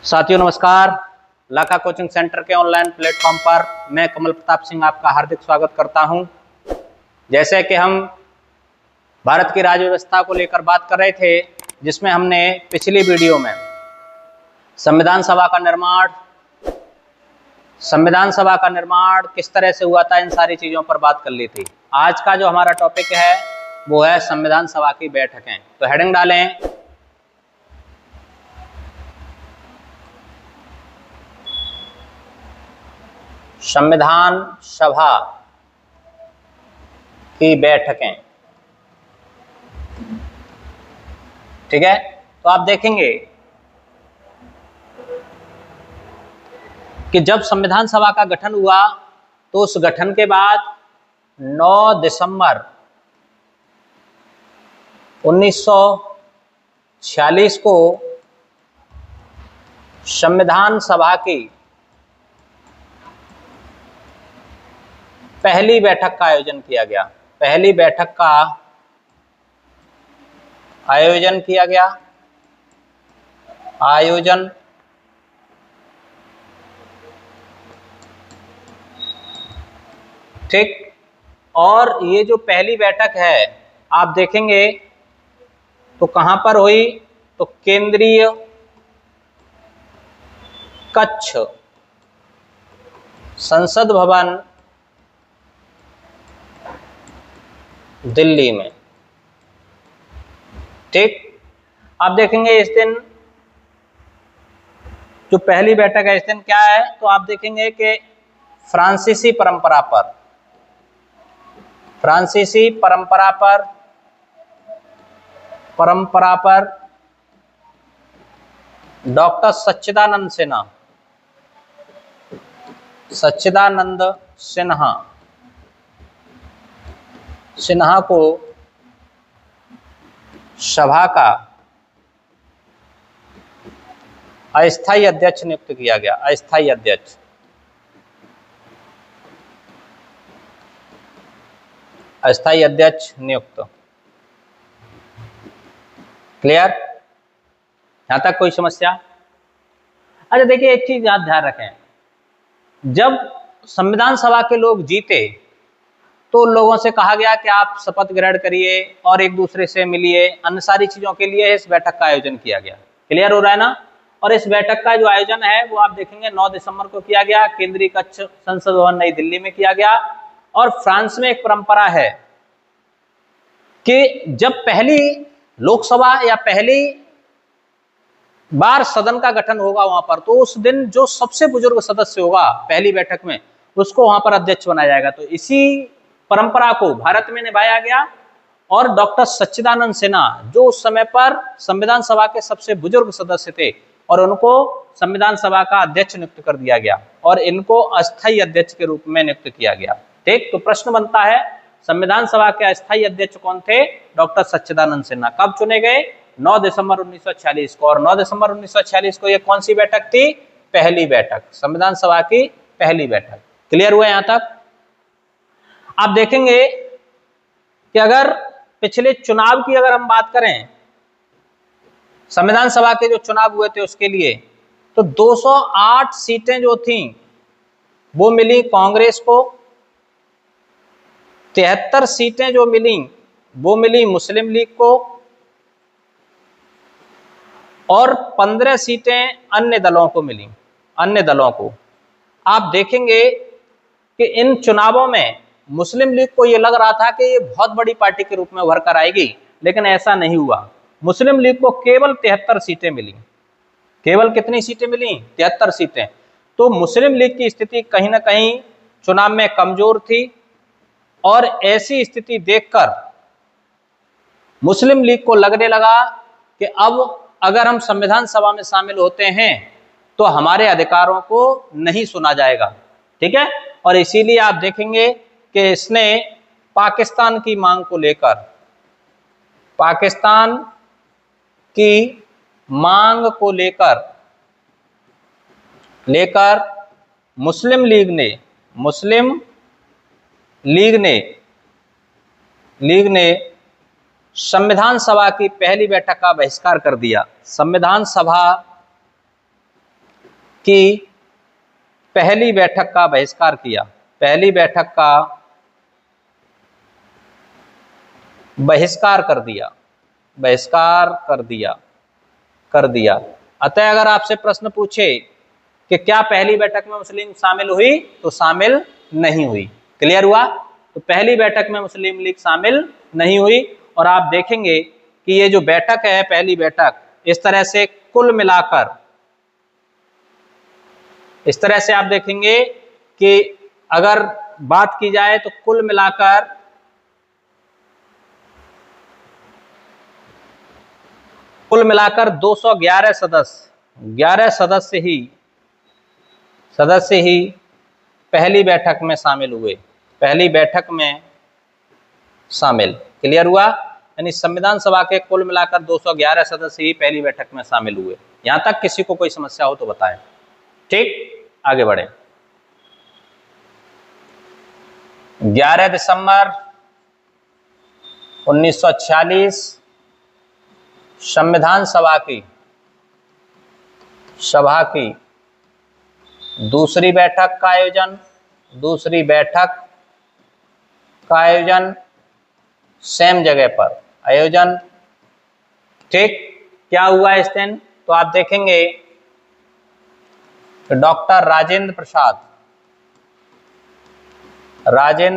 साथियों नमस्कार। Laka coaching centre के ऑनलाइन प्लेटफॉर्म पर मैं कमल प्रताप सिंह आपका हार्दिक स्वागत करता हूं। जैसे कि हम भारत की राज्य व्यवस्था को लेकर बात कर रहे थे, जिसमें हमने पिछली वीडियो में संविधान सभा का निर्माण किस तरह से हुआ था, इन सारी चीज़ों पर बात कर ली थी। आज का जो हमारा टॉपिक है वो है संविधान सभा की बैठकें। तो हेडिंग डालें, संविधान सभा की बैठकें। ठीक है, तो आप देखेंगे कि जब संविधान सभा का गठन हुआ तो उस गठन के बाद 9 दिसंबर 1946 को संविधान सभा की पहली बैठक का आयोजन किया गया। पहली बैठक का आयोजन किया गया। आयोजन ठीक। और ये जो पहली बैठक है आप देखेंगे तो कहां पर हुई, तो केंद्रीय कक्ष संसद भवन दिल्ली में। ठीक, आप देखेंगे इस दिन जो पहली बैठक है, इस दिन क्या है, तो आप देखेंगे कि फ्रांसीसी परंपरा पर डॉक्टर सच्चिदानंद सिन्हा को सभा का अस्थायी अध्यक्ष नियुक्त किया गया। अस्थायी अध्यक्ष नियुक्त। क्लियर? यहां तक कोई समस्या? अच्छा देखिए, एक चीज याद ध्यान रखें, जब संविधान सभा के लोग जीते तो लोगों से कहा गया कि आप शपथ ग्रहण करिए और एक दूसरे से मिलिए, अन्य सारी चीजों के लिए इस बैठक का आयोजन किया गया। क्लियर हो रहा है ना? और इस बैठक का जो आयोजन है वो आप देखेंगे 9 दिसंबर को किया गया। केंद्रीय कक्ष संसद भवन नई दिल्ली में किया गया। और फ्रांस में एक परंपरा है कि जब पहली लोकसभा या पहली बार सदन का गठन होगा वहां पर, तो उस दिन जो सबसे बुजुर्ग सदस्य होगा पहली बैठक में, उसको वहां पर अध्यक्ष बनाया जाएगा। तो इसी परंपरा को भारत में निभाया गया और डॉक्टर सच्चिदानंद सिन्हा, जो उस समय पर संविधान सभा के सबसे बुजुर्ग सदस्य थे, और उनको संविधान सभा का अध्यक्ष नियुक्त कर दिया गया और इनको अस्थायी अध्यक्ष के रूप में नियुक्त किया गया। ठीक, तो प्रश्न बनता है, संविधान सभा के अस्थायी अध्यक्ष कौन थे? डॉक्टर सच्चिदानंद सिन्हा। कब चुने गए? 9 दिसंबर 1946 को। और 9 दिसंबर 1946 को ये कौन सी बैठक थी? पहली बैठक, संविधान सभा की पहली बैठक। क्लियर हुआ यहां तक? आप देखेंगे कि अगर पिछले चुनाव की अगर हम बात करें, संविधान सभा के जो चुनाव हुए थे उसके लिए, तो 208 सीटें जो थीं वो मिली कांग्रेस को, 73 सीटें जो मिली वो मिली मुस्लिम लीग को, और 15 सीटें अन्य दलों को मिली। अन्य दलों को आप देखेंगे कि इन चुनावों में मुस्लिम लीग को ये लग रहा था कि ये बहुत बड़ी पार्टी के रूप में उभर कर आएगी, लेकिन ऐसा नहीं हुआ। मुस्लिम लीग को केवल 73 सीटें मिली। केवल कितनी सीटें मिली? 73 सीटें। तो मुस्लिम लीग की स्थिति कहीं ना कहीं चुनाव में कमजोर थी, और ऐसी स्थिति देखकर मुस्लिम लीग को लगने लगा कि अब अगर हम संविधान सभा में शामिल होते हैं तो हमारे अधिकारों को नहीं सुना जाएगा। ठीक है, और इसीलिए आप देखेंगे कि इसने पाकिस्तान की मांग को लेकर मुस्लिम लीग ने संविधान सभा की पहली बैठक का बहिष्कार कर दिया। संविधान सभा कि पहली बैठक का बहिष्कार किया, पहली बैठक का बहिष्कार कर दिया, बहिष्कार कर दिया। अतः अगर आपसे प्रश्न पूछे कि क्या पहली बैठक में मुस्लिम लीग शामिल हुई, तो शामिल नहीं हुई। क्लियर हुआ? तो पहली बैठक में मुस्लिम लीग शामिल नहीं हुई। और आप देखेंगे कि ये जो बैठक है, पहली बैठक, इस तरह से कुल मिलाकर, इस तरह से आप देखेंगे कि अगर बात की जाए तो कुल मिलाकर कुल मिलाकर 211 सदस्य, 11 सदस्य ही पहली बैठक में शामिल हुए, पहली बैठक में शामिल। क्लियर हुआ? यानी संविधान सभा के कुल मिलाकर 211 सदस्य ही पहली बैठक में शामिल हुए। यहां तक किसी को कोई समस्या हो तो बताएं। ठीक, आगे बढ़े। 11 दिसंबर 1946 संविधान सभा की दूसरी बैठक का आयोजन सेम जगह पर आयोजन। ठीक, क्या हुआ इस दिन? तो आप देखेंगे कि डॉक्टर राजेंद्र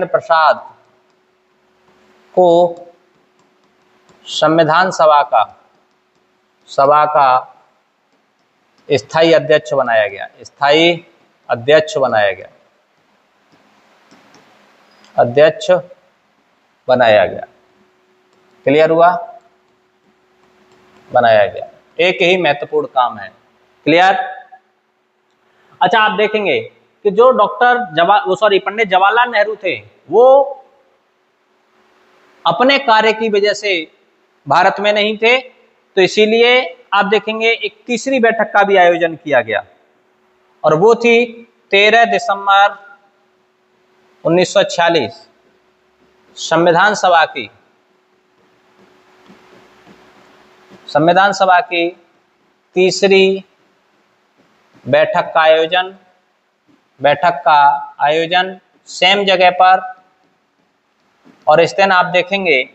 प्रसाद को संविधान सभा का स्थायी अध्यक्ष बनाया गया, अध्यक्ष बनाया गया। क्लियर हुआ? बनाया गया। एक ही महत्वपूर्ण काम है। क्लियर? अच्छा, आप देखेंगे कि जो पंडित जवाहरलाल नेहरू थे, वो अपने कार्य की वजह से भारत में नहीं थे, तो इसीलिए आप देखेंगे एक तीसरी बैठक का भी आयोजन किया गया, और वो थी 13 दिसंबर 1946 संविधान सभा की तीसरी बैठक का आयोजन सेम जगह पर। और इस दिन आप देखेंगे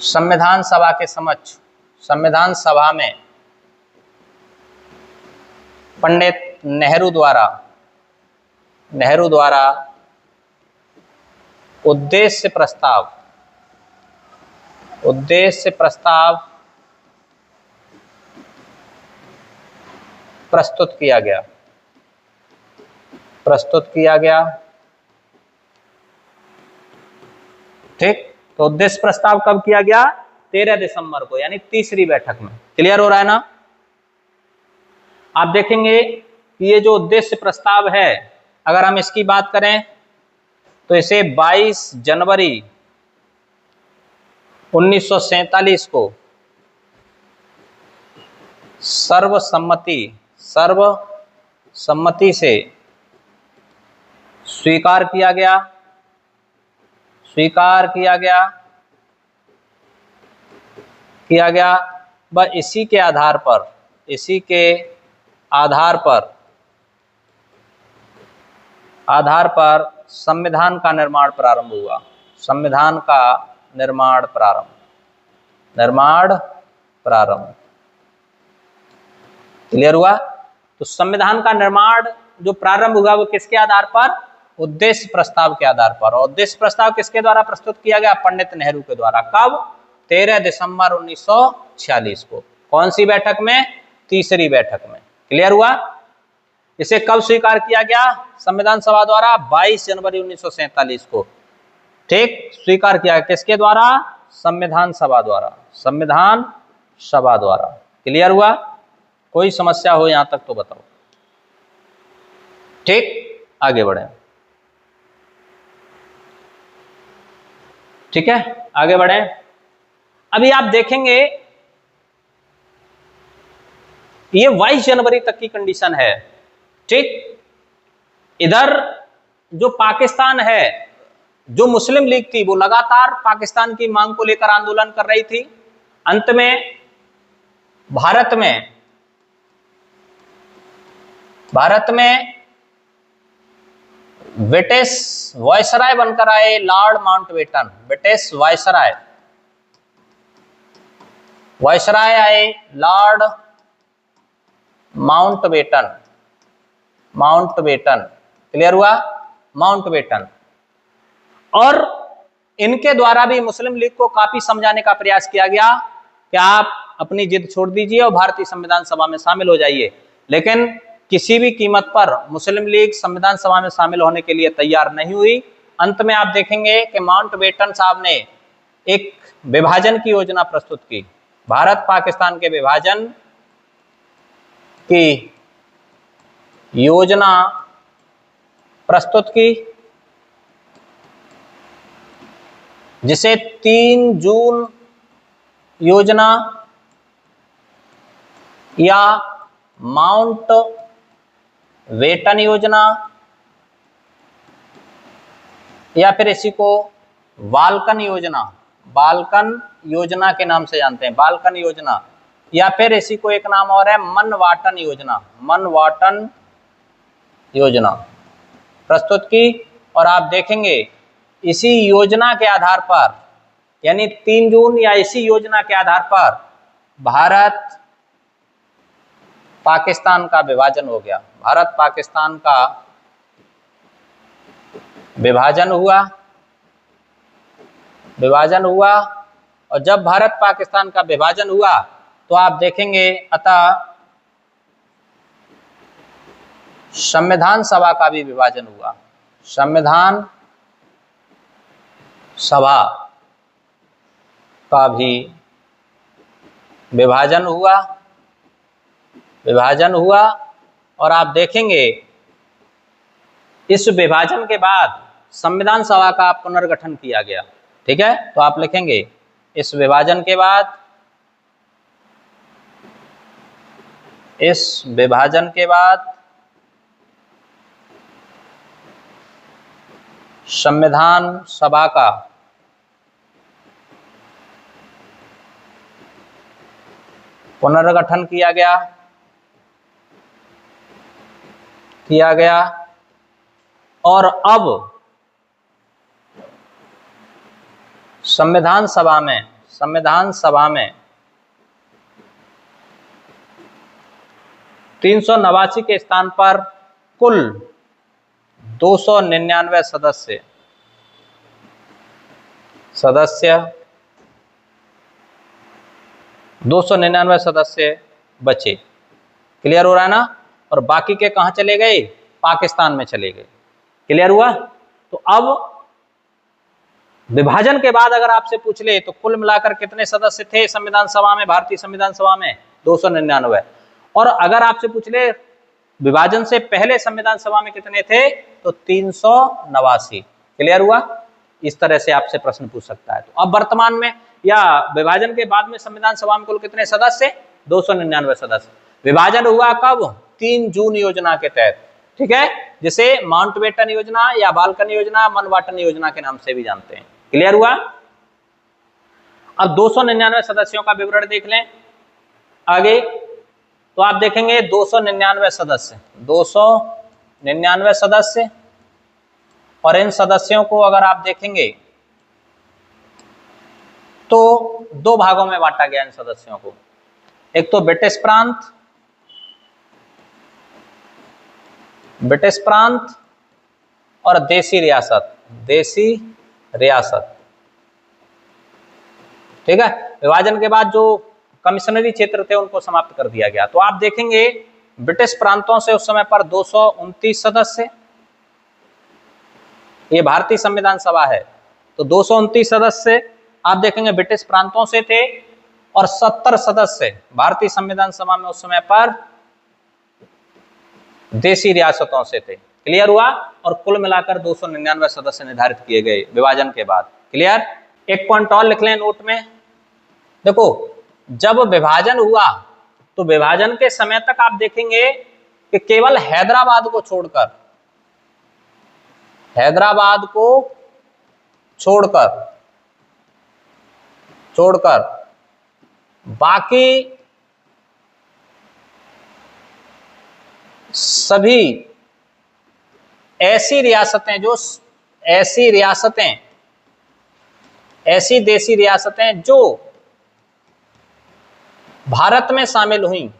संविधान सभा में पंडित नेहरू द्वारा उद्देश्य प्रस्ताव प्रस्तुत किया गया। ठीक, तो उद्देश्य प्रस्ताव कब किया गया? 13 दिसंबर को, यानी तीसरी बैठक में। क्लियर हो रहा है ना? आप देखेंगे कि ये जो उद्देश्य प्रस्ताव है, अगर हम इसकी बात करें तो इसे 22 जनवरी 1947 को सर्वसम्मति से स्वीकार किया गया। बस इसी के आधार पर संविधान का निर्माण प्रारंभ हुआ। क्लियर हुआ? तो संविधान का निर्माण जो प्रारंभ हुआ वो किसके आधार पर? उद्देश्य प्रस्ताव के आधार पर। और उद्देश्य प्रस्ताव किसके द्वारा प्रस्तुत किया गया? पंडित नेहरू के द्वारा। कब? 13 दिसंबर 1946 को। कौन सी बैठक में? तीसरी बैठक में। क्लियर हुआ? इसे कब स्वीकार किया गया संविधान सभा द्वारा? 22 जनवरी 1947 को। ठीक, स्वीकार किया। किसके द्वारा? संविधान सभा द्वारा। क्लियर हुआ? कोई समस्या हो यहां तक तो बताओ। ठीक, आगे बढ़े। ठीक है, आगे बढ़े। अभी आप देखेंगे ये 22 जनवरी तक की कंडीशन है। ठीक, इधर जो पाकिस्तान है, जो मुस्लिम लीग थी, वो लगातार पाकिस्तान की मांग को लेकर आंदोलन कर रही थी। अंत में भारत में भारत में ब्रिटिश वायसराय बनकर आए लॉर्ड माउंटबेटन। ब्रिटिश वायसराय आए लॉर्ड माउंटबेटन। क्लियर हुआ? माउंटबेटन। और इनके द्वारा भी मुस्लिम लीग को काफी समझाने का प्रयास किया गया कि आप अपनी जिद छोड़ दीजिए और भारतीय संविधान सभा में शामिल हो जाइए, लेकिन किसी भी कीमत पर मुस्लिम लीग संविधान सभा में शामिल होने के लिए तैयार नहीं हुई। अंत में आप देखेंगे कि माउंटबेटन साहब ने एक विभाजन की योजना प्रस्तुत की, भारत पाकिस्तान के विभाजन की योजना प्रस्तुत की, जिसे 3 जून योजना या माउंटबेटन योजना या फिर इसी को बाल्कन योजना के नाम से जानते हैं, बाल्कन योजना, या फिर इसी को एक नाम और है मनवाटन योजना प्रस्तुत की। और आप देखेंगे इसी योजना के आधार पर, यानी 3 जून या इसी योजना के आधार पर भारत पाकिस्तान का विभाजन हो गया। भारत पाकिस्तान का विभाजन हुआ और जब भारत पाकिस्तान का विभाजन हुआ तो आप देखेंगे अतः संविधान सभा का भी विभाजन हुआ। संविधान सभा का भी विभाजन हुआ और आप देखेंगे इस विभाजन के बाद संविधान सभा का पुनर्गठन किया गया। ठीक है, तो आप लिखेंगे इस विभाजन के बाद संविधान सभा का पुनर्गठन किया गया और अब संविधान सभा में 389 के स्थान पर कुल 299 सदस्य बचे। क्लियर हो रहा है ना? और बाकी के कहां चले गए? पाकिस्तान में चले गए। क्लियर हुआ? तो अब विभाजन के बाद अगर आपसे पूछ ले तो कुल मिलाकर कितने सदस्य थे संविधान सभा में, भारतीय संविधान सभा में? 299। और अगर आपसे पूछ ले विभाजन से पहले संविधान सभा में कितने थे तो 389। क्लियर हुआ? इस तरह से आपसे प्रश्न पूछ सकता है। तो अब वर्तमान में या विभाजन के बाद में संविधान सभा में कुल कितने सदस्य? 299 सदस्य। विभाजन हुआ कब? 3 जून योजना के तहत। ठीक है, जिसे माउंटबेटन योजना या बाल्कन योजना, मनवाटन योजना के नाम से भी जानते हैं। क्लियर हुआ? अब 299 सदस्यों का विवरण देख लें आगे। तो आप देखेंगे 299 सदस्य और इन सदस्यों को अगर आप देखेंगे तो 2 भागों में बांटा गया इन सदस्यों को। एक तो ब्रिटिश प्रांत और देसी रियासत। ठीक है, विभाजन के बाद जो कमिश्नरी क्षेत्र थे उनको समाप्त कर दिया गया। तो आप देखेंगे ब्रिटिश प्रांतों से उस समय पर 229 सदस्य, ये भारतीय संविधान सभा है तो 229 सदस्य आप देखेंगे ब्रिटिश प्रांतों से थे और 70 सदस्य भारतीय संविधान सभा में उस समय पर देसी रियासतों से थे। क्लियर हुआ? और कुल मिलाकर 299 सदस्य निर्धारित किए गए विभाजन के बाद। क्लियर? एक पॉइंट और लिख लें नोट में। देखो, जब विभाजन हुआ तो विभाजन के समय तक आप देखेंगे कि केवल हैदराबाद को छोड़कर बाकी सभी ऐसी रियासतें ऐसी देशी रियासतें जो भारत में शामिल हुई,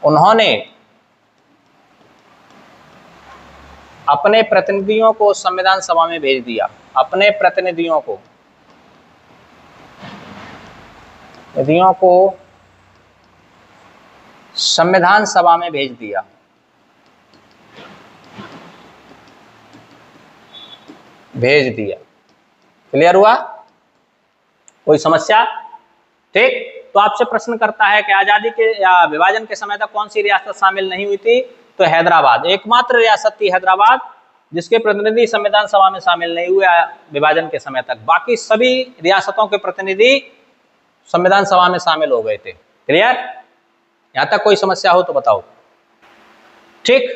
उन्होंने अपने प्रतिनिधियों को संविधान सभा में भेज दिया। अपने प्रतिनिधियों को संविधान सभा में भेज दिया। क्लियर हुआ? कोई समस्या? ठीक। तो आपसे प्रश्न करता है कि आजादी के या विभाजन के समय तक कौन सी रियासत शामिल नहीं हुई थी? तो हैदराबाद एकमात्र रियासत थी, हैदराबाद, जिसके प्रतिनिधि संविधान सभा में शामिल नहीं हुए विभाजन के समय तक। बाकी सभी रियासतों के प्रतिनिधि संविधान सभा में शामिल हो गए थे। क्लियर? यहां तक कोई समस्या हो तो बताओ। ठीक।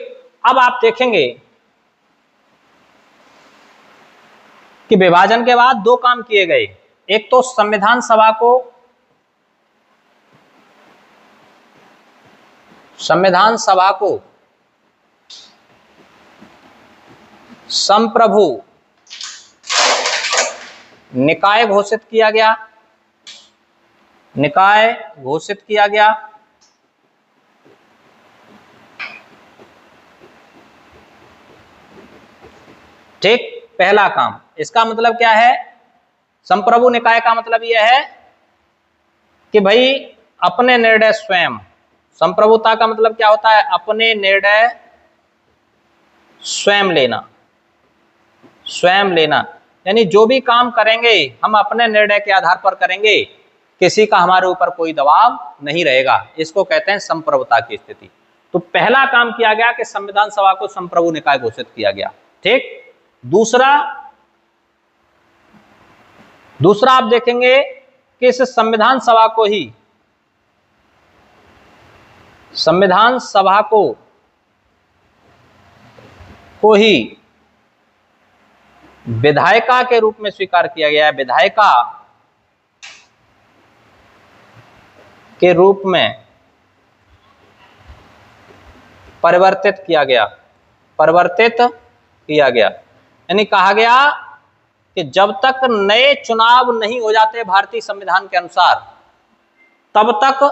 अब आप देखेंगे कि विभाजन के बाद दो काम किए गए। एक तो संविधान सभा को संप्रभु निकाय घोषित किया गया। ठीक, पहला काम। इसका मतलब क्या है? संप्रभु निकाय का मतलब यह है कि भाई अपने निर्णय स्वयं। संप्रभुता का मतलब क्या होता है? अपने निर्णय स्वयं लेना। यानी जो भी काम करेंगे हम अपने निर्णय के आधार पर करेंगे, किसी का हमारे ऊपर कोई दबाव नहीं रहेगा। इसको कहते हैं संप्रभुता की स्थिति। तो पहला काम किया गया कि संविधान सभा को संप्रभु निकाय घोषित किया गया। ठीक। दूसरा आप देखेंगे कि इस संविधान सभा को ही विधायिका के रूप में स्वीकार किया गया है। विधायिका के रूप में परिवर्तित किया गया। यानी कहा गया कि जब तक नए चुनाव नहीं हो जाते भारतीय संविधान के अनुसार, तब तक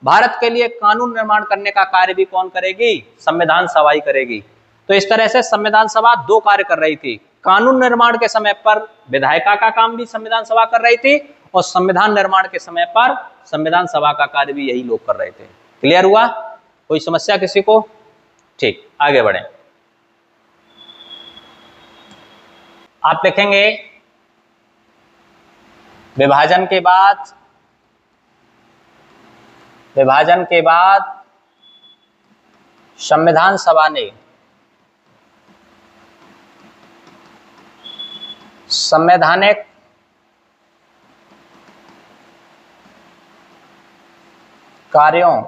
भारत के लिए कानून निर्माण करने का कार्य भी कौन करेगी? संविधान सभा ही करेगी। तो इस तरह से संविधान सभा दो कार्य कर रही थी। कानून निर्माण के समय पर विधायिका का काम भी संविधान सभा कर रही थी, और संविधान निर्माण के समय पर संविधान सभा का कार्य भी यही लोग कर रहे थे। क्लियर हुआ? कोई समस्या किसी को? ठीक, आगे बढ़ें। आप लिखेंगे विभाजन के बाद संविधान सभा ने संवैधानिक कार्यों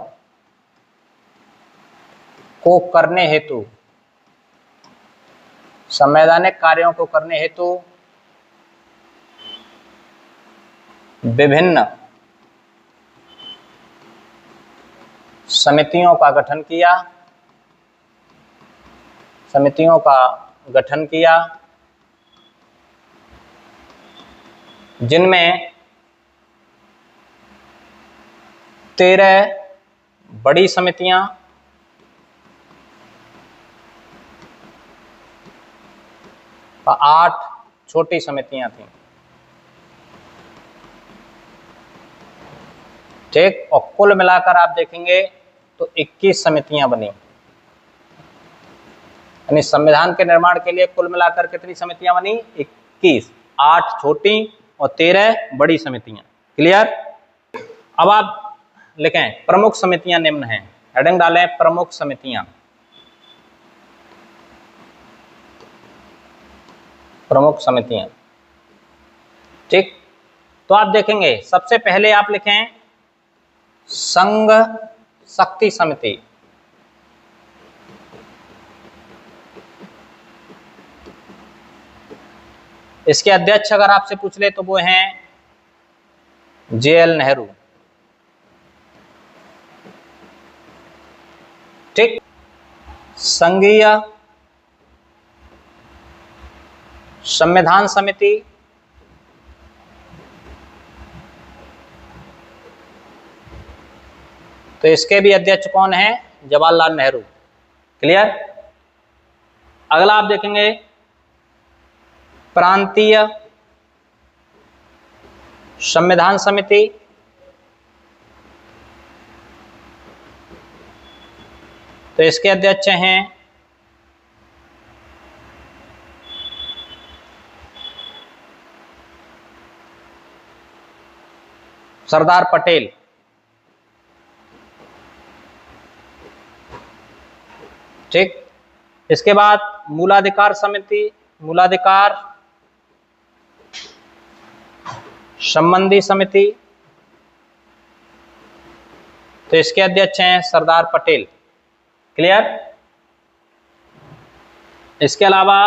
को करने हेतु विभिन्न समितियों का गठन किया, जिनमें 13 बड़ी समितियां, 8 छोटी समितियां थीं। ठीक। और कुल मिलाकर आप देखेंगे तो 21 समितियां बनी। यानी संविधान के निर्माण के लिए कुल मिलाकर कितनी समितियां बनी? 21, 8 छोटी और 13 बड़ी समितियां। क्लियर? अब आप लिखें प्रमुख समितियां निम्न हैं। हेडिंग डालें प्रमुख समितियां। ठीक। तो आप देखेंगे सबसे पहले आप लिखें संघ शक्ति समिति। इसके अध्यक्ष अगर आपसे पूछ ले तो वो हैं JL नेहरू। ठीक। संघीय संविधान समिति, तो इसके भी अध्यक्ष कौन है? जवाहरलाल नेहरू। क्लियर। अगला आप देखेंगे प्रांतीय संविधान समिति, तो इसके अध्यक्ष हैं सरदार पटेल। ठीक। इसके बाद मूलाधिकार समिति, मूलाधिकार संबंधी समिति, तो इसके अध्यक्ष हैं सरदार पटेल। क्लियर। इसके अलावा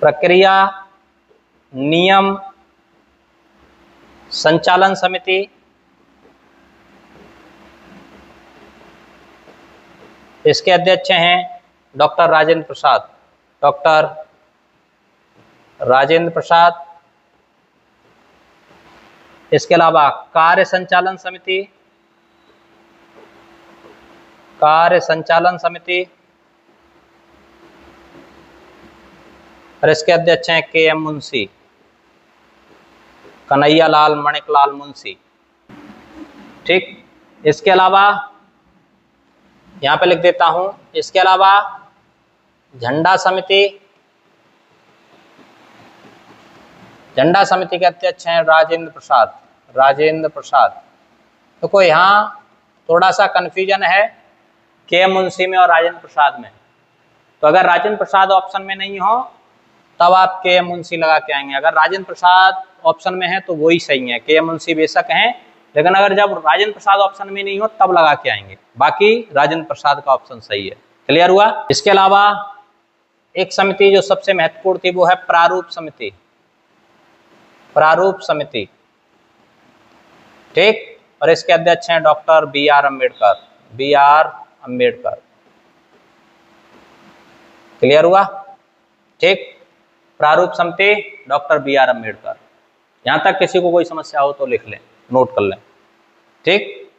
प्रक्रिया नियम संचालन समिति, इसके अध्यक्ष हैं डॉक्टर राजेंद्र प्रसाद। डॉक्टर राजेंद्र प्रसाद। इसके अलावा कार्य संचालन समिति, कार्य संचालन समिति, और इसके अध्यक्ष हैं KM मुंशी, कन्हैया लाल मणिकलाल मुंशी। ठीक। इसके अलावा यहां पे लिख देता हूं, इसके अलावा झंडा समिति, झंडा समिति के अध्यक्ष हैं राजेंद्र प्रसाद। राजेंद्र प्रसाद। तो कोई यहां थोड़ा सा कंफ्यूजन है KM मुंशी में और राजेंद्र प्रसाद में, तो अगर राजेंद्र प्रसाद ऑप्शन में नहीं हो तब आप KM मुंशी लगा के आएंगे। अगर राजेंद्र प्रसाद ऑप्शन में है तो वही सही है, KM मुंशी बेशक हैं, लेकिन अगर जब राजेंद्र प्रसाद ऑप्शन में नहीं हो तब लगा के आएंगे, बाकी राजेंद्र प्रसाद का ऑप्शन सही है। क्लियर हुआ। इसके अलावा एक समिति जो सबसे महत्वपूर्ण थी वो है प्रारूप समिति। प्रारूप समिति। ठीक। और इसके अध्यक्ष हैं doctor BR Ambedkar. BR Ambedkar. Clear हुआ। ठीक। प्रारूप समिति डॉक्टर BR अम्बेडकर। यहां तक किसी को कोई समस्या हो तो लिख लें, नोट कर लें। ठीक।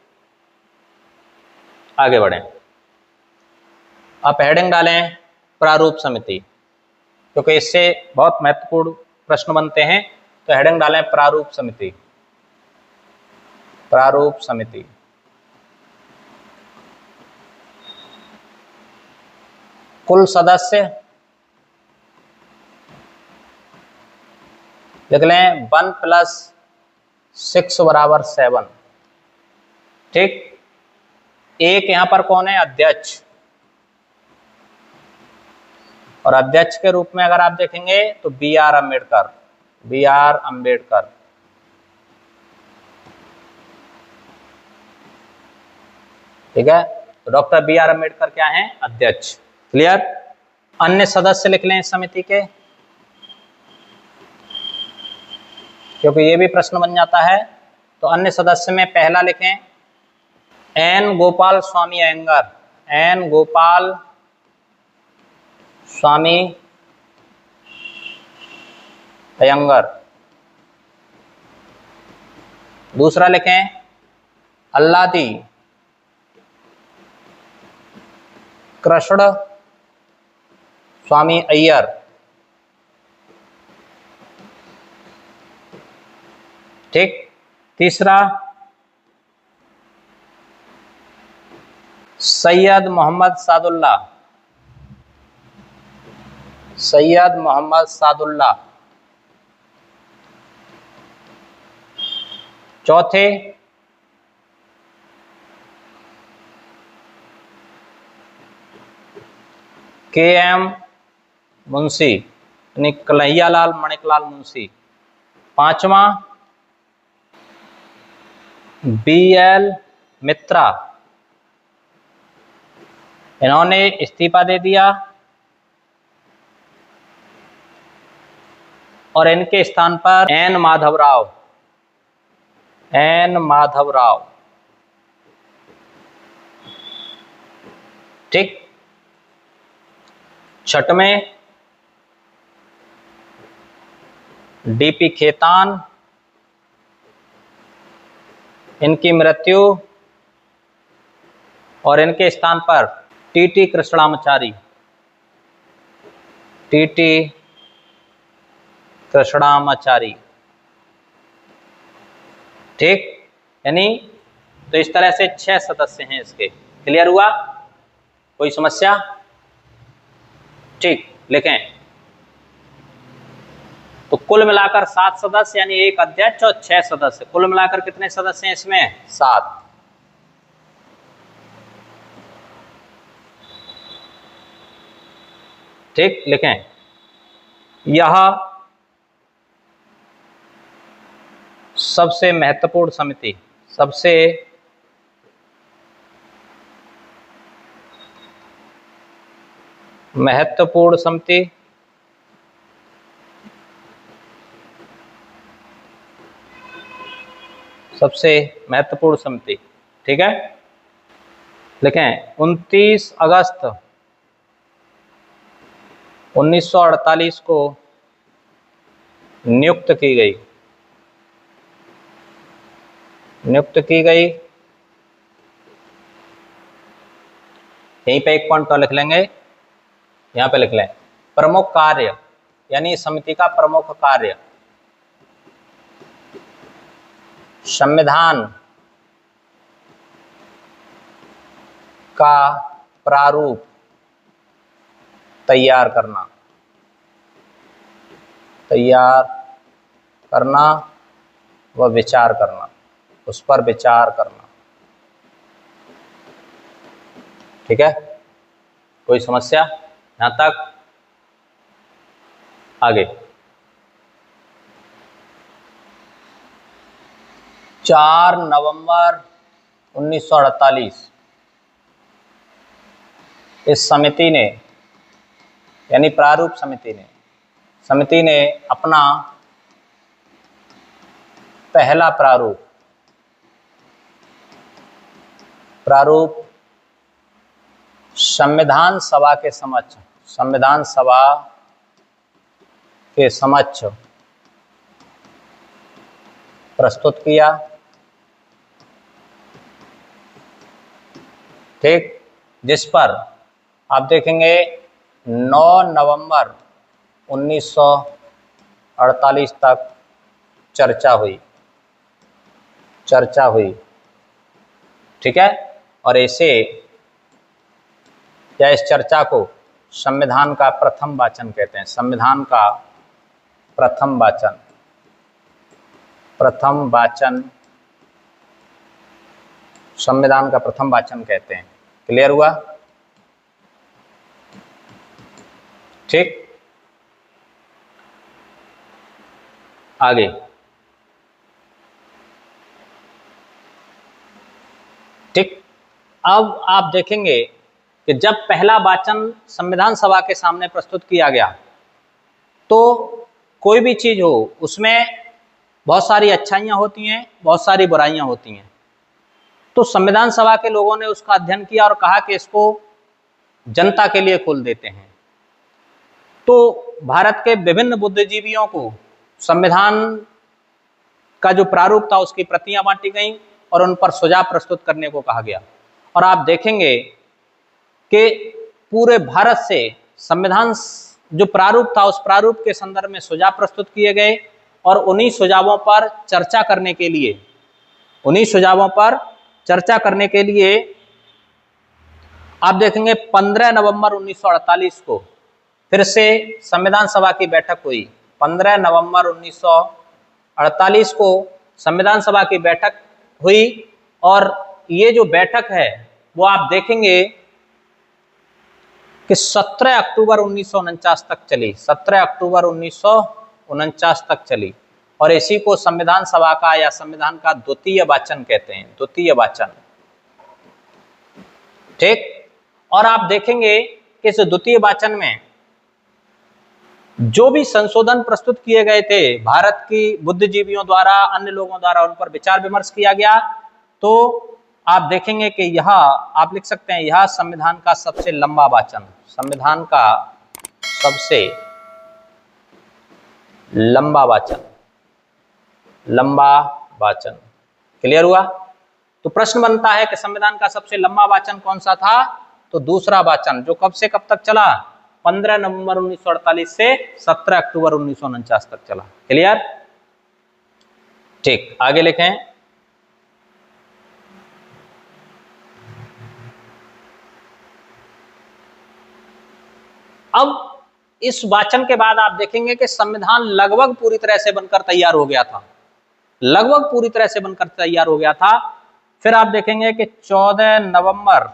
आगे बढ़ें। आप हेडिंग डालें प्रारूप समिति, क्योंकि इससे बहुत महत्वपूर्ण प्रश्न बनते हैं, तो हेडिंग डालें प्रारूप समिति। प्रारूप समिति। कुल सदस्य लिख लें 1 + 6 = 7। ठीक। एक यहां पर कौन है? अध्यक्ष। और अध्यक्ष के रूप में अगर आप देखेंगे तो BR अम्बेडकर। BR अम्बेडकर। ठीक है। तो डॉक्टर BR अम्बेडकर क्या हैं? अध्यक्ष। क्लियर। अन्य सदस्य लिख लें इस समिति के, क्योंकि ये भी प्रश्न बन जाता है। तो अन्य सदस्य में पहला लिखें N. गोपाल स्वामी अयंगर। N. गोपाल स्वामी अयंगर। दूसरा लिखें अल्लादी कृष्ण स्वामी अय्यर। ठीक। तीसरा सैयद मोहम्मद सादुल्ला। सैयद मोहम्मद सादुल्ला। चौथे KM मुंशी, यानी कन्हैया लाल मणिकलाल मुंशी। पांचवा BL मित्रा, इन्होंने इस्तीफा दे दिया और इनके स्थान पर एन माधवराव, ठीक। छठ में डीपी खेतान, इनकी मृत्यु और इनके स्थान पर टीटी कृष्णामाचारी, ठीक। यानी तो इस तरह से 6 सदस्य हैं इसके। क्लियर हुआ? कोई समस्या? ठीक, लिखें। तो कुल मिलाकर 7 सदस्य, यानी एक अध्यक्ष और 6 सदस्य, कुल मिलाकर कितने सदस्य हैं इसमें? 7। ठीक, लिखें। यह सबसे महत्वपूर्ण समिति, सबसे महत्वपूर्ण समिति ठीक है। लिखें 29 अगस्त 1948 को नियुक्त की गई। यहीं पे एक पॉइंट तो लिख लेंगे, यहां पे लिख लें प्रमुख कार्य, यानी समिति का प्रमुख कार्य संविधान का प्रारूप तैयार करना व विचार करना, उस पर विचार करना। ठीक है, कोई समस्या यहां तक? आगे 4 नवंबर 1948 इस समिति ने, यानी प्रारूप समिति ने अपना पहला प्रारूप संविधान सभा के समक्ष प्रस्तुत किया। ठीक, जिस पर आप देखेंगे 9 नवंबर 1948 तक चर्चा हुई। ठीक है, और ऐसे या इस चर्चा को संविधान का प्रथम वाचन कहते हैं। संविधान का प्रथम वाचन कहते हैं। क्लियर हुआ? ठीक, आगे ठीक। अब आप देखेंगे कि जब पहला वाचन संविधान सभा के सामने प्रस्तुत किया गया, तो कोई भी चीज हो उसमें बहुत सारी अच्छाइयाँ होती हैं, बहुत सारी बुराइयाँ होती हैं। तो संविधान सभा के लोगों ने उसका अध्ययन किया और कहा कि इसको जनता के लिए खोल देते हैं। तो भारत के विभिन्न बुद्धिजीवियों को संविधान का जो प्रारूप था उसकी प्रतियां बांटी गईं और उन पर सुझाव प्रस्तुत करने को कहा गया। और आप देखेंगे कि पूरे भारत से संविधान जो प्रारूप था उस प्रारूप के संदर्भ में सुझाव प्रस्तुत किए गए और उन्हीं सुझावों पर चर्चा करने के लिए आप देखेंगे 15 नवंबर 1948 को फिर से संविधान सभा की बैठक हुई। 15 नवंबर 1948 को संविधान सभा की बैठक हुई और ये जो बैठक है वो आप देखेंगे कि 17 अक्टूबर 1949 तक चली। 17 अक्टूबर 1949 तक चली और इसी को संविधान सभा का या संविधान का द्वितीय वाचन कहते हैं। द्वितीय वाचन ठीक। और आप देखेंगे कि इस द्वितीय वाचन में जो भी संशोधन प्रस्तुत किए गए थे भारत की बुद्धिजीवियों द्वारा, अन्य लोगों द्वारा, उन पर विचार विमर्श किया गया। तो आप देखेंगे कि यह आप लिख सकते हैं, यह संविधान का सबसे लंबा वाचन, संविधान का सबसे लंबा वाचन, लंबा वाचन। क्लियर हुआ? तो प्रश्न बनता है कि संविधान का सबसे लंबा वाचन कौन सा था? तो दूसरा वाचन, जो कब से कब तक चला? 15 नवंबर 1948 से 17 अक्टूबर 1949 तक चला। क्लियर? ठीक, आगे लिखें। अब इस वाचन के बाद आप देखेंगे कि संविधान लगभग पूरी तरह से बनकर तैयार हो गया था, लगभग पूरी तरह से बनकर तैयार हो गया था। फिर आप देखेंगे कि 14 नवंबर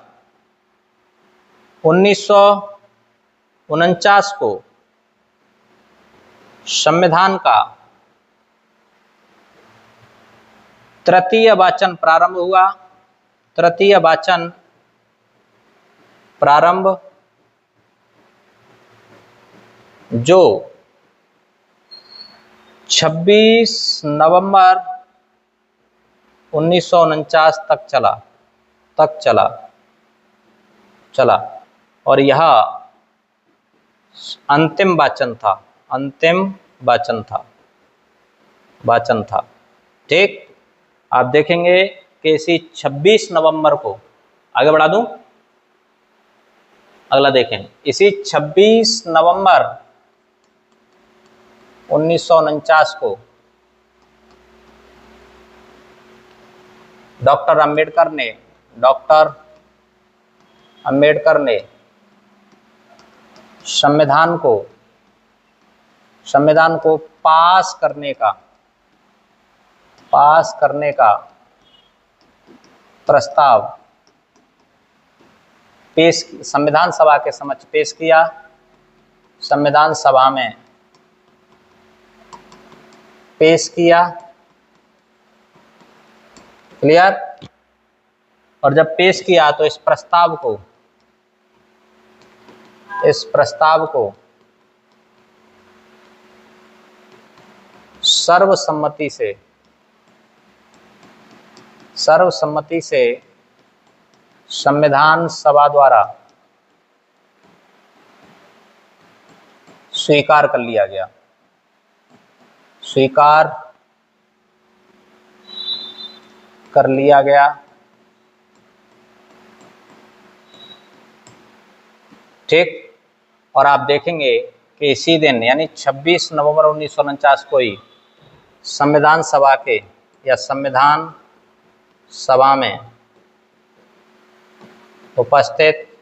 1949 को संविधान का तृतीय वाचन प्रारंभ हुआ। तृतीय वाचन प्रारंभ, जो 26 नवंबर 1949 तक चला और यह अंतिम वाचन था, अंतिम वाचन था। ठीक, आप देखेंगे कि इसी 26 नवंबर को, आगे बढ़ा दूं, अगला देखें, इसी 26 नवंबर 1949 को डॉक्टर अंबेडकर ने संविधान को पास करने का प्रस्ताव संविधान सभा के समक्ष पेश किया। संविधान सभा में पेश किया। क्लियर? और जब पेश किया तो इस प्रस्ताव को सर्वसम्मति से संविधान सभा द्वारा स्वीकार कर लिया गया। ठीक, और आप देखेंगे कि इसी दिन यानी 26 नवंबर 1949 को ही संविधान सभा में उपस्थित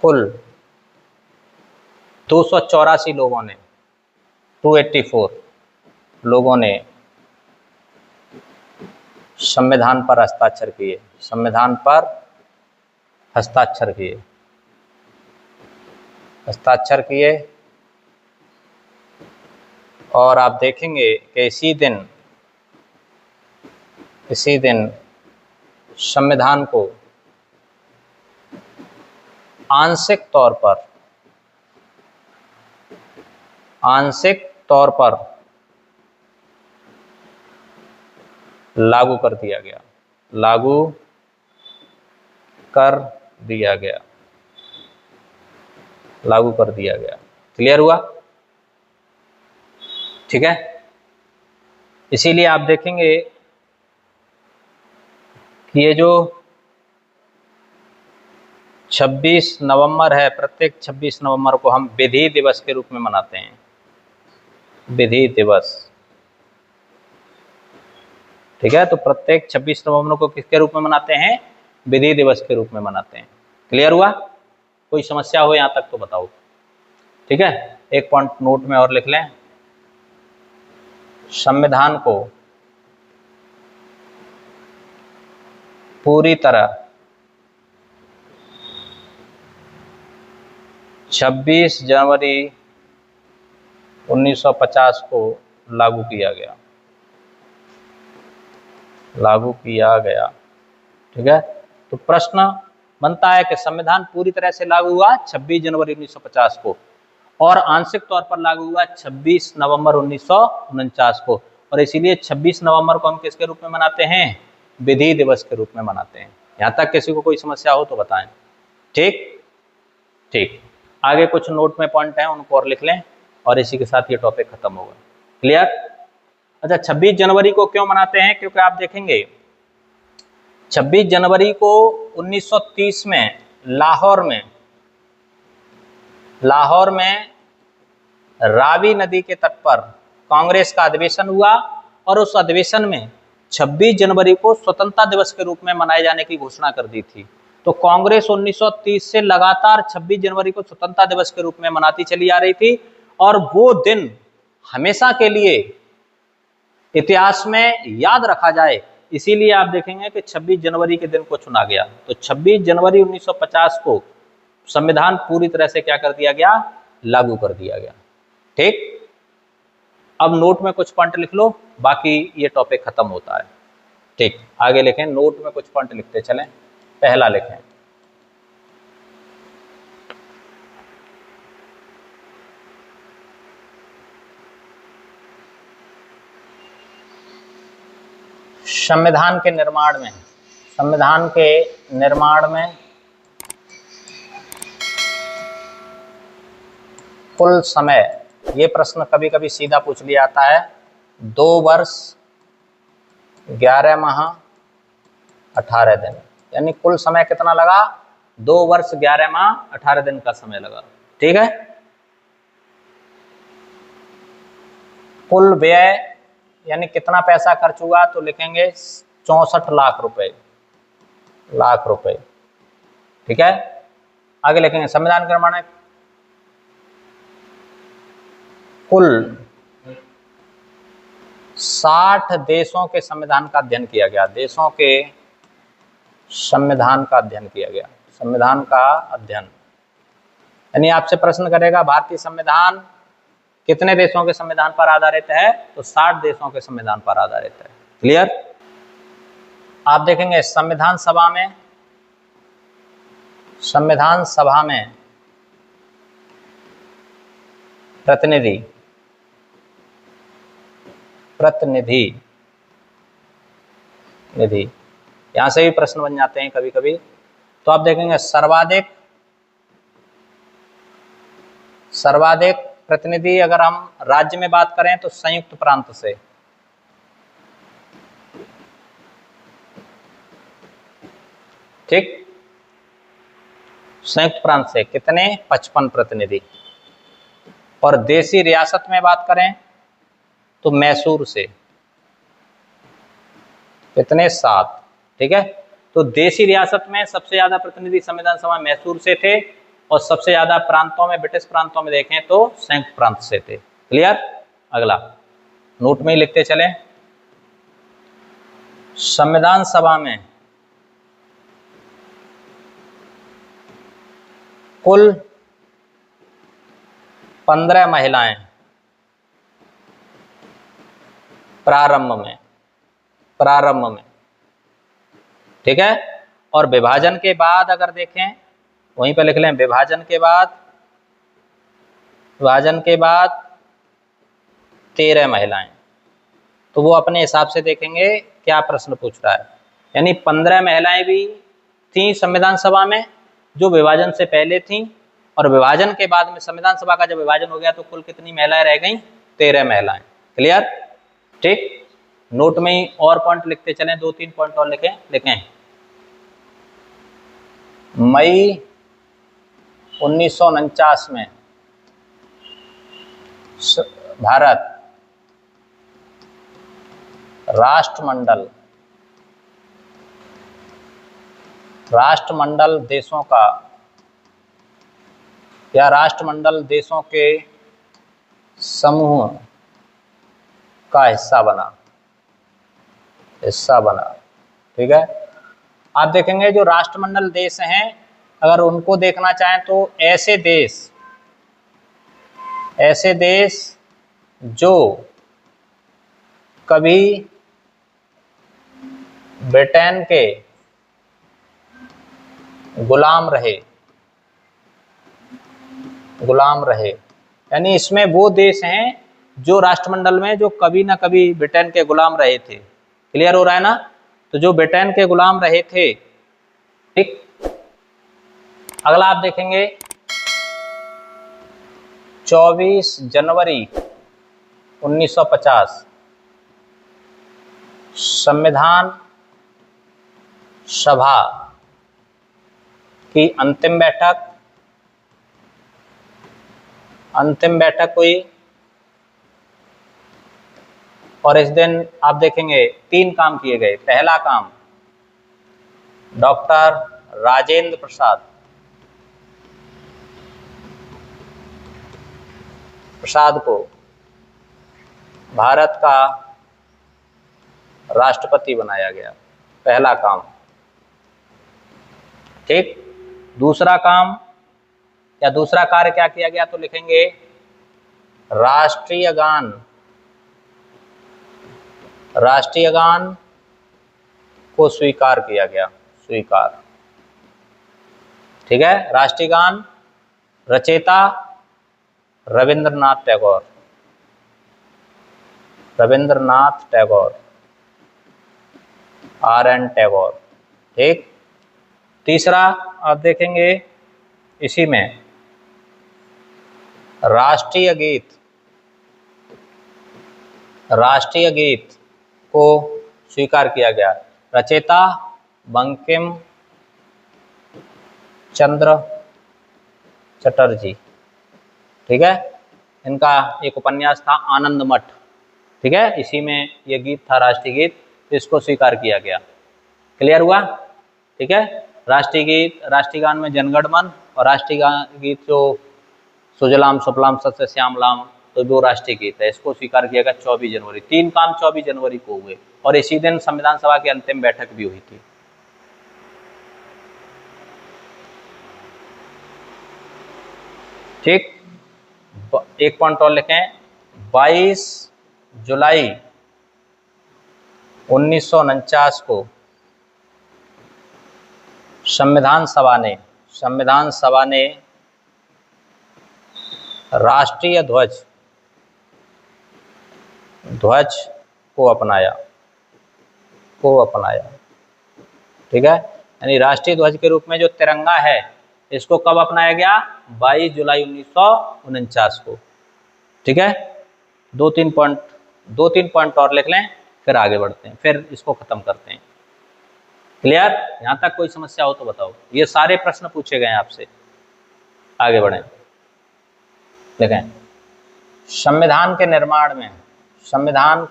कुल 284 लोगों ने, 284 लोगों ने संविधान पर हस्ताक्षर किए। और आप देखेंगे कि इसी दिन संविधान को आंशिक तौर पर लागू कर दिया गया। क्लियर हुआ? ठीक है, इसीलिए आप देखेंगे कि ये जो 26 नवंबर है, प्रत्येक 26 नवंबर को हम विधि दिवस के रूप में मनाते हैं। विधि दिवस, ठीक है, तो प्रत्येक 26 नवंबर को किसके रूप में मनाते हैं? विधि दिवस के रूप में मनाते हैं। क्लियर हुआ? कोई समस्या हो यहां तक तो बताओ। ठीक है, एक पॉइंट नोट में और लिख लें, संविधान को पूरी तरह 26 जनवरी 1950 को लागू किया गया। ठीक है, तो प्रश्न बनता है कि संविधान पूरी तरह से लागू हुआ 26 जनवरी 1950 को और आंशिक तौर पर लागू हुआ 26 नवंबर 1949 को, और इसीलिए 26 नवंबर को हम किसके रूप में मनाते हैं? विधि दिवस के रूप में मनाते हैं। यहां तक किसी को कोई समस्या हो तो बताएं। ठीक ठीक, आगे कुछ नोट में पॉइंट है उनको और लिख लें और इसी के साथ ये टॉपिक खत्म होगा। क्लियर? अच्छा, 26 जनवरी को क्यों मनाते हैं? क्योंकि आप देखेंगे 26 जनवरी को 1930 में लाहौर में रावी नदी के तट पर कांग्रेस का अधिवेशन हुआ और उस अधिवेशन में 26 जनवरी को स्वतंत्रता दिवस के रूप में मनाए जाने की घोषणा कर दी थी। तो कांग्रेस 1930 से लगातार 26 जनवरी को स्वतंत्रता दिवस के रूप में मनाती चली आ रही थी और वो दिन हमेशा के लिए इतिहास में याद रखा जाए, इसीलिए आप देखेंगे कि 26 जनवरी के दिन को चुना गया। तो 26 जनवरी 1950 को संविधान पूरी तरह से क्या कर दिया गया? लागू कर दिया गया। ठीक, अब नोट में कुछ पॉइंट लिख लो, बाकी ये टॉपिक खत्म होता है। ठीक, आगे लिखें, नोट में कुछ पॉइंट लिखते चलें। पहला लिखें, संविधान के निर्माण में कुल समय, ये प्रश्न कभी कभी सीधा पूछ लिया जाता है, 2 वर्ष 11 माह 18 दिन, यानी कुल समय कितना लगा? 2 वर्ष 11 माह 18 दिन का समय लगा। ठीक है, कुल व्यय यानी कितना पैसा खर्च हुआ, तो लिखेंगे 64 लाख रुपए। ठीक है, आगे लिखेंगे संविधान के निर्माण में कुल 60 देशों के संविधान का अध्ययन किया गया। देशों के संविधान का अध्ययन किया गया। संविधान का अध्ययन यानी आपसे प्रश्न करेगा भारतीय संविधान कितने देशों के संविधान पर आधारित है, तो 60 देशों के संविधान पर आधारित है। क्लियर? आप देखेंगे संविधान सभा में प्रतिनिधि यहां से भी प्रश्न बन जाते हैं कभी कभी। तो आप देखेंगे सर्वाधिक प्रतिनिधि अगर हम राज्य में बात करें तो संयुक्त प्रांत से, ठीक, संयुक्त प्रांत से कितने? 55 प्रतिनिधि। और देशी रियासत में बात करें तो मैसूर से कितने? 7। ठीक है, तो देशी रियासत में सबसे ज्यादा प्रतिनिधि संविधान सभा मैसूर से थे और सबसे ज्यादा प्रांतों में, ब्रिटिश प्रांतों में देखें तो संयुक्त प्रांत से थे। क्लियर? अगला नोट में ही लिखते चलें, संविधान सभा में कुल 15 महिलाएं प्रारंभ में, ठीक है, और विभाजन के बाद अगर देखें, वहीं पर लिख लें, विभाजन के बाद 13 महिलाएं। तो वो अपने हिसाब से देखेंगे क्या प्रश्न पूछ रहा है, यानी 15 महिलाएं भी थी संविधान सभा में जो विभाजन से पहले थी, और विभाजन के बाद में संविधान सभा का जब विभाजन हो गया तो कुल कितनी महिलाएं रह गई? 13 महिलाएं। क्लियर? ठीक, नोट में ही और पॉइंट लिखते चलें, 2-3 पॉइंट और लिखें। मई 1949 में भारत राष्ट्रमंडल देशों का या राष्ट्रमंडल देशों के समूह का हिस्सा बना। ठीक है, आप देखेंगे जो राष्ट्रमंडल देश हैं, अगर उनको देखना चाहें तो ऐसे देश जो कभी ब्रिटेन के गुलाम रहे, गुलाम रहे, यानी इसमें वो देश हैं जो राष्ट्रमंडल में जो कभी ना कभी ब्रिटेन के गुलाम रहे थे। क्लियर हो रहा है ना? तो जो ब्रिटेन के गुलाम रहे थे, ठीक। अगला आप देखेंगे 24 जनवरी 1950 संविधान सभा की अंतिम बैठक हुई, और इस दिन आप देखेंगे 3 काम किए गए। पहला काम, डॉक्टर राजेंद्र प्रसाद को भारत का राष्ट्रपति बनाया गया, पहला काम, ठीक। दूसरा काम या दूसरा कार्य क्या किया गया, तो लिखेंगे राष्ट्रीय गान को स्वीकार किया गया, स्वीकार, ठीक है। राष्ट्रीय गान रचयिता रविंद्रनाथ टैगोर, R.N. टैगोर, ठीक। तीसरा आप देखेंगे इसी में राष्ट्रीय गीत को स्वीकार किया गया, रचयिता बंकिम चंद्र चटर्जी, ठीक है। इनका एक उपन्यास था आनंद मठ, ठीक है, इसी में ये गीत था राष्ट्रीय गीत, इसको स्वीकार किया गया। क्लियर हुआ? ठीक है। राष्ट्रीय गीत, राष्ट्रीय गान में जनगण मन, और राष्ट्रीय गीत जो सुजलाम सुफलाम सस्य श्यामलाम, तो वो राष्ट्रीय गीत है, इसको स्वीकार किया गया 24 जनवरी। 3 काम 24 जनवरी को हुए, और इसी दिन संविधान सभा की अंतिम बैठक भी हुई थी। ठीक। एक पॉइंट और लिखें, 22 जुलाई 1949 को संविधान सभा ने राष्ट्रीय ध्वज को अपनाया, ठीक है। यानी राष्ट्रीय ध्वज के रूप में जो तिरंगा है, इसको कब अपनाया गया? 22 जुलाई 1949 को, ठीक है। 2-3 पॉइंट और लिख लें, फिर आगे बढ़ते हैं, फिर इसको खत्म करते हैं। क्लियर? यहां तक कोई समस्या हो तो बताओ। ये सारे प्रश्न पूछे गए हैं आपसे। आगे बढ़ें, देखें संविधान के निर्माण में संविधान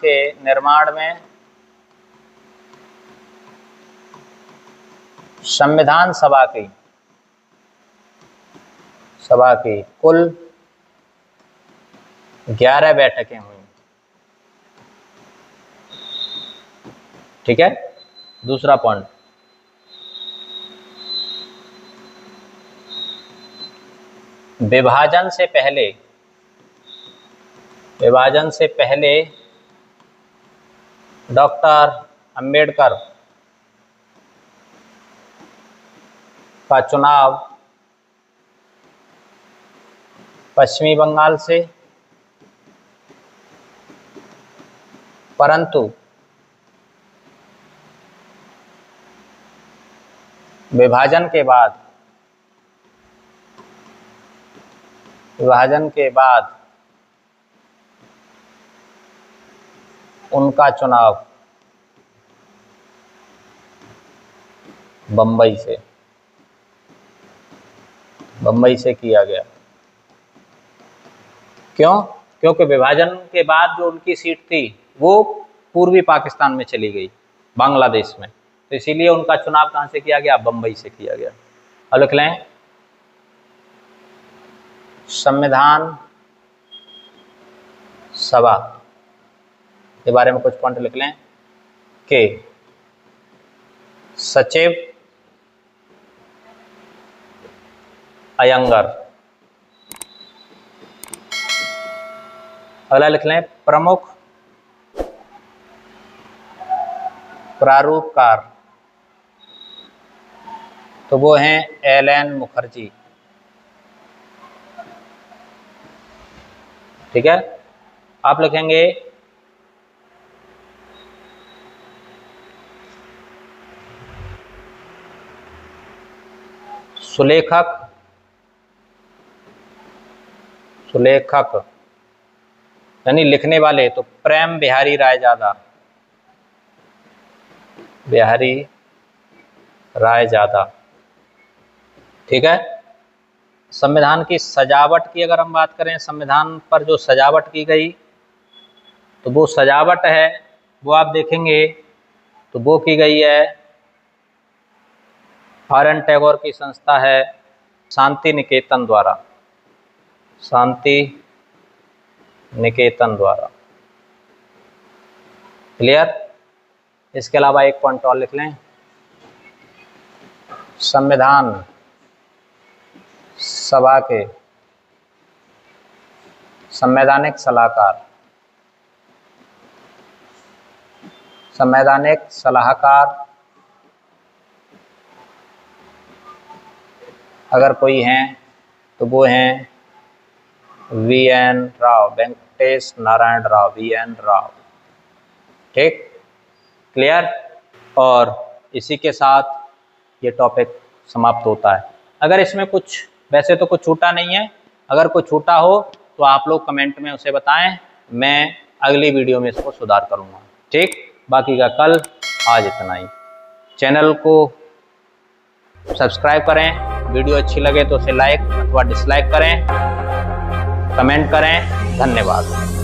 सभा की कुल 11 बैठकें हुई, ठीक है। दूसरा पॉइंट, विभाजन से पहले डॉक्टर अंबेडकर का चुनाव पश्चिमी बंगाल से, परंतु विभाजन के बाद उनका चुनाव बम्बई से किया गया। क्यों? क्योंकि विभाजन के बाद जो उनकी सीट थी वो पूर्वी पाकिस्तान में चली गई, बांग्लादेश में, तो इसीलिए उनका चुनाव कहां से किया गया? बम्बई से किया गया। अब लिख लें संविधान सभा के बारे में कुछ पॉइंट लिख लें कि सचिव अयंगर, अगला लिख लें प्रमुख प्रारूपकार तो वो हैं एल.एन. मुखर्जी। ठीक है, आप लिखेंगे सुलेखक यानी लिखने वाले, तो प्रेम बिहारी राय ज़्यादा। ठीक है, संविधान की सजावट की अगर हम बात करें, संविधान पर जो सजावट की गई, तो वो सजावट है वो आप देखेंगे तो वो की गई है आर.एन. टैगोर की संस्था है शांति निकेतन द्वारा। क्लियर? इसके अलावा एक पॉइंट और लिख लें, संविधान सभा के संवैधानिक सलाहकार अगर कोई हैं तो वो हैं वी.एन. राव, वेंकटेश नारायण राव, वी.एन. राव। ठीक, क्लियर? और इसी के साथ ये टॉपिक समाप्त होता है। अगर इसमें कुछ, वैसे तो कुछ छूटा नहीं है, अगर कुछ छूटा हो तो आप लोग कमेंट में उसे बताएं, मैं अगली वीडियो में इसको सुधार करूँगा। ठीक, बाकी का कल, आज इतना ही। चैनल को सब्सक्राइब करें, वीडियो अच्छी लगे तो उसे लाइक अथवा डिसलाइक करें, कमेंट करें। धन्यवाद।